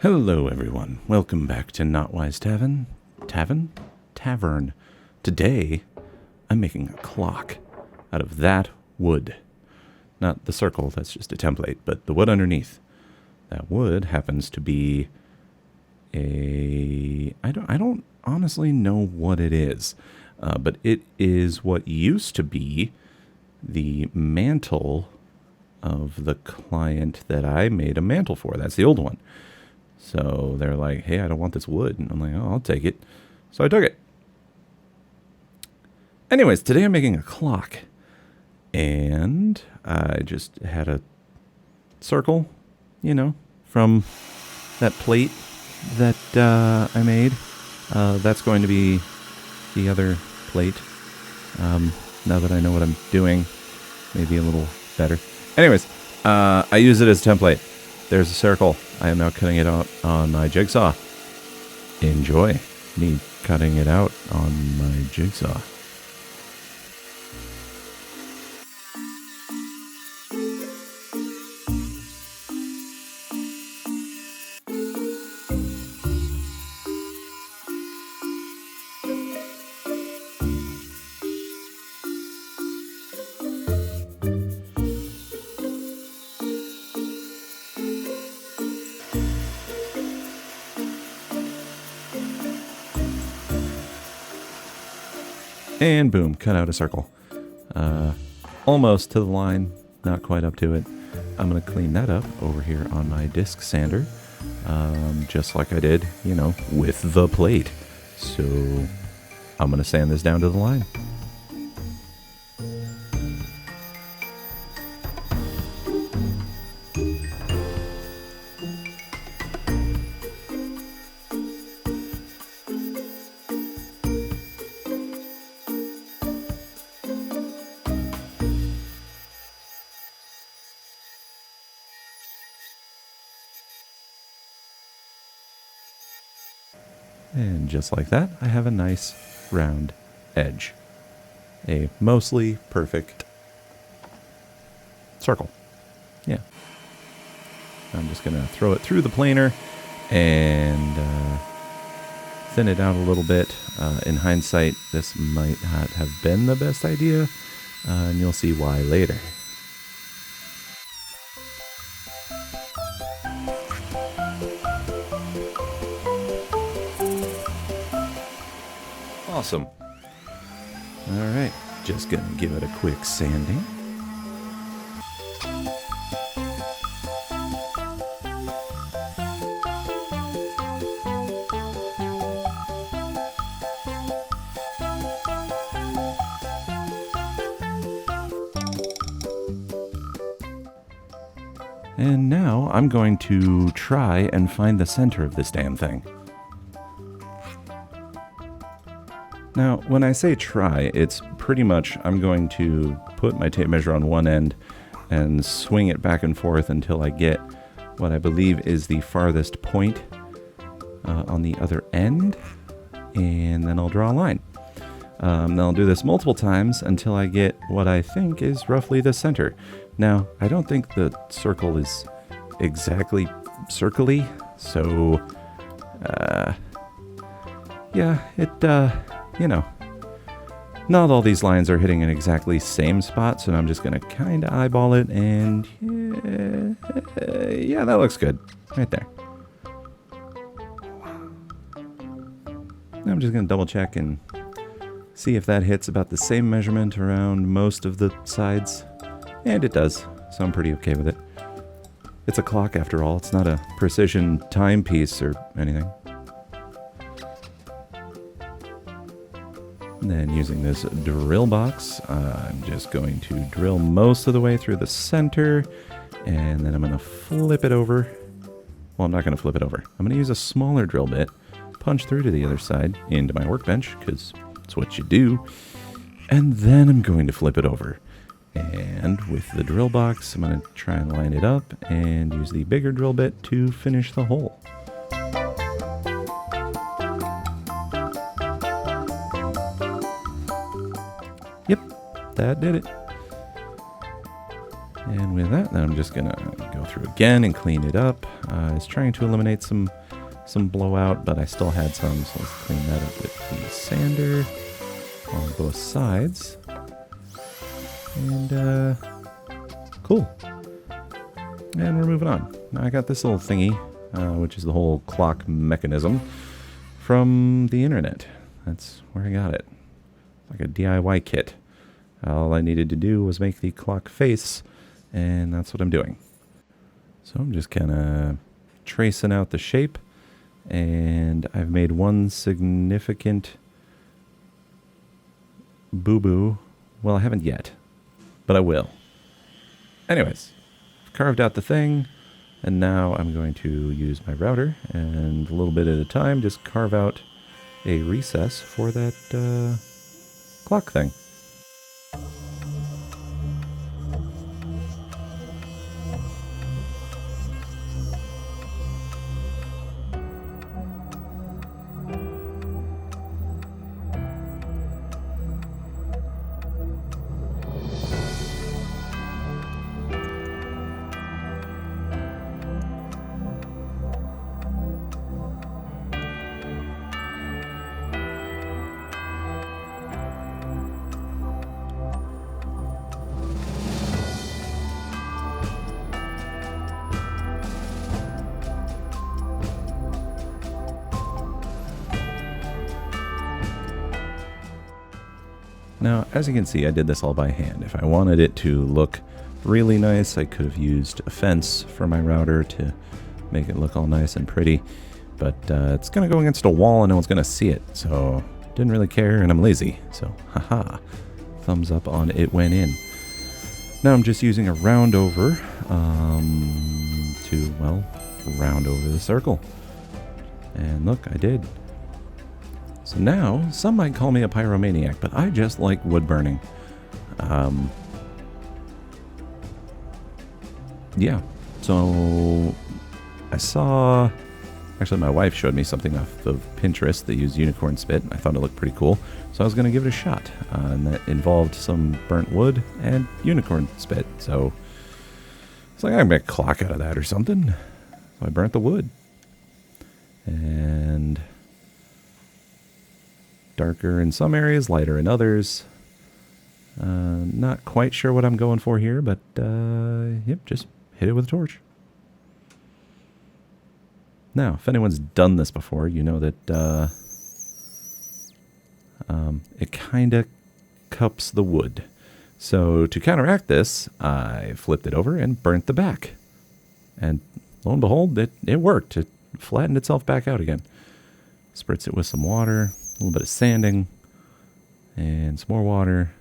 Hello everyone, welcome back to Knotwise Tavern. Today, I'm making a clock out of that wood. Not the circle, that's just a template, but the wood underneath. That wood happens to be I don't honestly know what it is, but it is what used to be the mantle of the client that I made a mantle for. That's the old one. So they're like, hey, I don't want this wood. And I'm like, oh, I'll take it. So I took it. Anyways, today I'm making a clock. And I just had a circle, from that plate that I made. That's going to be the other plate. Now that I know what I'm doing, maybe a little better. Anyways, I use it as a template. There's a circle. I am now cutting it out on my jigsaw. Enjoy me cutting it out on my jigsaw. And boom, cut out a circle. Almost to the line, not quite up to it. I'm going to clean that up over here on my disc sander, just like I did, with the plate. So I'm going to sand this down to the line. And just like that, I have a nice round edge. A mostly perfect circle. Yeah. I'm just going to throw it through the planer and thin it out a little bit. In hindsight, this might not have been the best idea, and you'll see why later. Awesome. Alright, just gonna give it a quick sanding. And now I'm going to try and find the center of this damn thing. Now, when I say try, it's pretty much I'm going to put my tape measure on one end and swing it back and forth until I get what I believe is the farthest point on the other end, and then I'll draw a line. Then I'll do this multiple times until I get what I think is roughly the center. Now, I don't think the circle is exactly circle-y, so, yeah, not all these lines are hitting an exactly same spot, so I'm just going to kind of eyeball it, and yeah, that looks good, right there. I'm just going to double check and see if that hits about the same measurement around most of the sides, and it does, so I'm pretty okay with it. It's a clock after all, it's not a precision timepiece or anything. Then using this drill box, I'm just going to drill most of the way through the center, and then I'm going to flip it over. Well, I'm not going to flip it over. I'm going to use a smaller drill bit, punch through to the other side into my workbench, because it's what you do, and then I'm going to flip it over. And with the drill box, I'm going to try and line it up and use the bigger drill bit to finish the hole. Yep, that did it. And with that, then I'm just going to go through again and clean it up. I was trying to eliminate some blowout, but I still had some, so let's clean that up with the sander on both sides. And, cool. And we're moving on. Now I got this little thingy, which is the whole clock mechanism from the internet. That's where I got it. It's like a DIY kit. All I needed to do was make the clock face, and that's what I'm doing. So I'm just kind of tracing out the shape, and I've made one significant boo-boo. Well, I haven't yet, but I will. Anyways, I've carved out the thing, and now I'm going to use my router, and a little bit at a time, just carve out a recess for that clock thing. Now, as you can see, I did this all by hand. If I wanted it to look really nice, I could have used a fence for my router to make it look all nice and pretty. But it's going to go against a wall and no one's going to see it. So, didn't really care and I'm lazy. So, haha. Thumbs up on it went in. Now I'm just using a round over to, well, round over the circle. And look, I did. So now, some might call me a pyromaniac, but I just like wood burning. Yeah, so I saw, actually my wife showed me something off of Pinterest that used unicorn spit. I thought it looked pretty cool, so I was going to give it a shot. And that involved some burnt wood and unicorn spit, so it's like I can make a clock out of that or something. So I burnt the wood. And darker in some areas, lighter in others. Not quite sure what I'm going for here, but yep, just hit it with a torch. Now, if anyone's done this before, you know that it kind of cups the wood. So to counteract this, I flipped it over and burnt the back. And lo and behold, it worked. It flattened itself back out again. Spritz it with some water, a little bit of sanding, and some more water.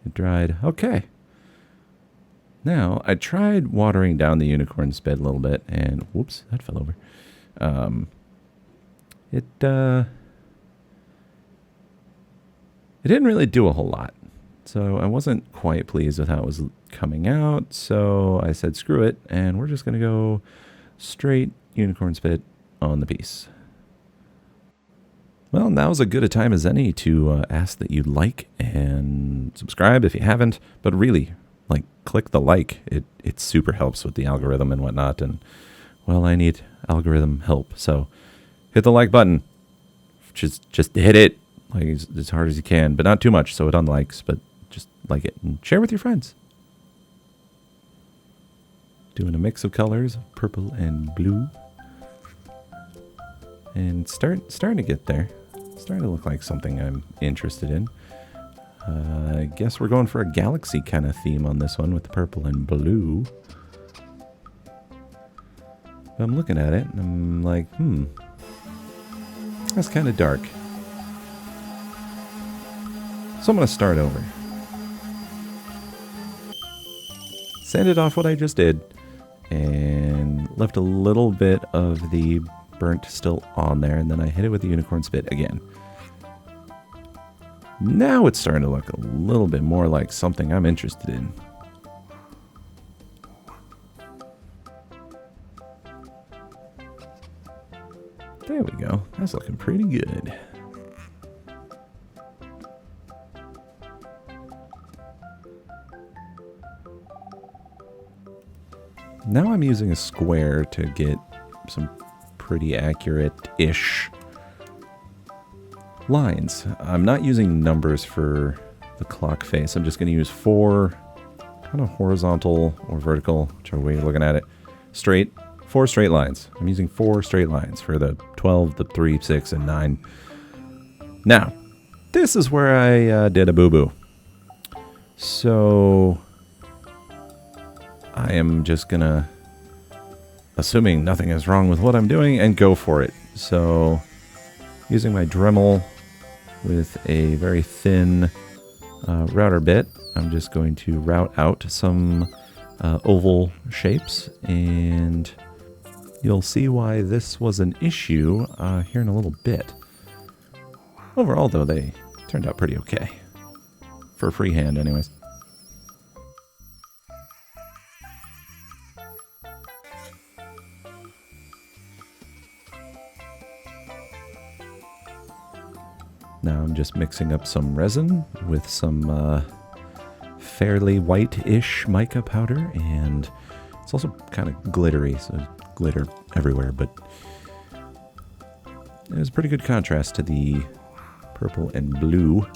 It dried. Okay. Now, I tried watering down the unicorn spit a little bit, and whoops, that fell over. It didn't really do a whole lot. So I wasn't quite pleased with how it was coming out, so I said screw it, and we're just going to go straight unicorn spit on the piece. Well, now's as good a time as any to ask that you like and subscribe if you haven't, but really, like, click the like. It super helps with the algorithm and whatnot, and, well, I need algorithm help, so hit the like button. Just hit it, like, as hard as you can, but not too much so it unlikes, but just like it and share with your friends. Doing a mix of colors, purple and blue. And starting to get there. Starting to look like something I'm interested in. I guess we're going for a galaxy kind of theme on this one with the purple and blue. But I'm looking at it and I'm like, that's kind of dark. So I'm going to start over. Sanded off what I just did and left a little bit of the burnt still on there, and then I hit it with the unicorn spit again. Now it's starting to look a little bit more like something I'm interested in. There we go. That's looking pretty good. Now I'm using a square to get some pretty accurate-ish lines. I'm not using numbers for the clock face. I'm just going to use 4 kind of horizontal or vertical, whichever way you're looking at it, straight, 4 straight lines. I'm using 4 straight lines for the 12, the 3, 6, and 9. Now, this is where I did a boo-boo. So I am just going to, assuming nothing is wrong with what I'm doing, and go for it. So using my Dremel with a very thin router bit, I'm just going to route out some oval shapes, and you'll see why this was an issue here in a little bit. Overall, though, they turned out pretty okay. For freehand, anyways. Now I'm just mixing up some resin with some fairly white-ish mica powder, and it's also kind of glittery, so glitter everywhere, but it was a pretty good contrast to the purple and blue,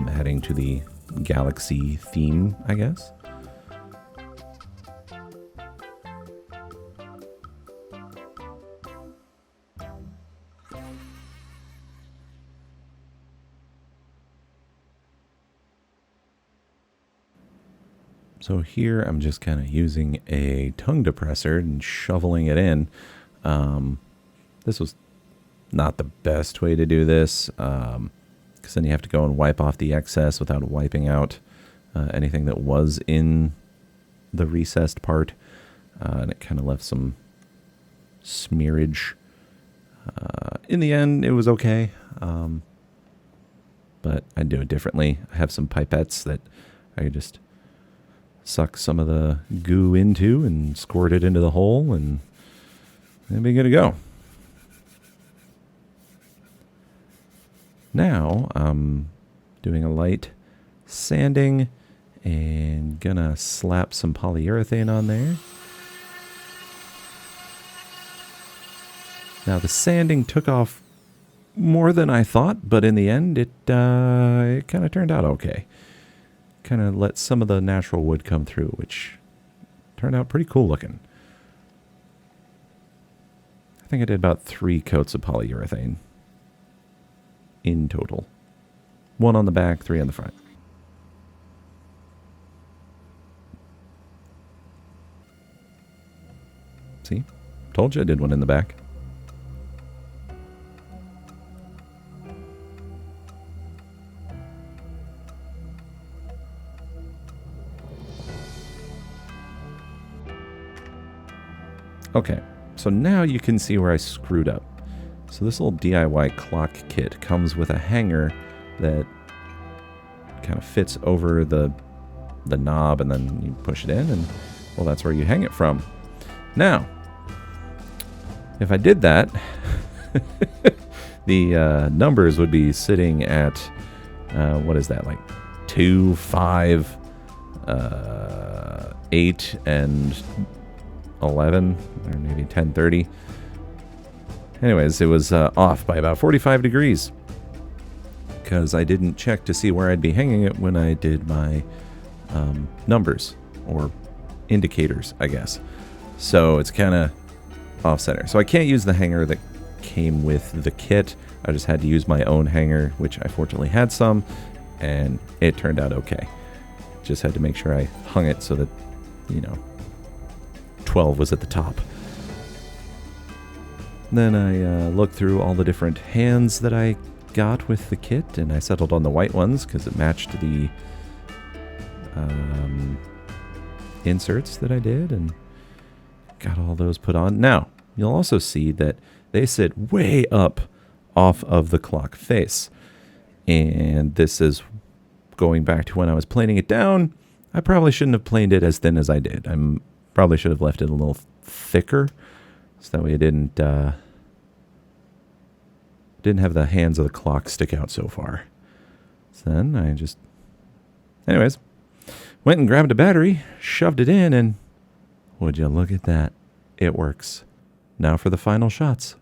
adding to the galaxy theme, I guess. So here I'm just kind of using a tongue depressor and shoveling it in. This was not the best way to do this, because then you have to go and wipe off the excess without wiping out anything that was in the recessed part. And it kind of left some smearage. In the end, it was okay, but I'd do it differently. I have some pipettes that I could just suck some of the goo into and squirt it into the hole, and it'd be good to go. Now I'm doing a light sanding and gonna slap some polyurethane on there. Now the sanding took off more than I thought, but in the end it kind of turned out okay. Kind of let some of the natural wood come through, which turned out pretty cool looking. I think I did about 3 coats of polyurethane in total. 1 on the back, 3 on the front. See? Told you I did 1 in the back. Okay, so now you can see where I screwed up. So this little DIY clock kit comes with a hanger that kind of fits over the knob, and then you push it in, and well, that's where you hang it from. Now, if I did that, the numbers would be sitting at, what is that, like 2, 5, 8, and 11, or maybe 10:30. Anyways, it was off by about 45 degrees because I didn't check to see where I'd be hanging it when I did my numbers or indicators, I guess. So it's kind of off center. So I can't use the hanger that came with the kit. I just had to use my own hanger, which I fortunately had some, and it turned out okay. Just had to make sure I hung it so that, 12 was at the top. Then I looked through all the different hands that I got with the kit, and I settled on the white ones because it matched the inserts that I did, and got all those put on. Now, you'll also see that they sit way up off of the clock face, and this is going back to when I was planing it down. I probably shouldn't have planed it as thin as I did. Probably should have left it a little thicker, so that way it didn't have the hands of the clock stick out so far. So then I just, anyways, went and grabbed a battery, shoved it in, and Would you look at that? It works. Now for the final shots.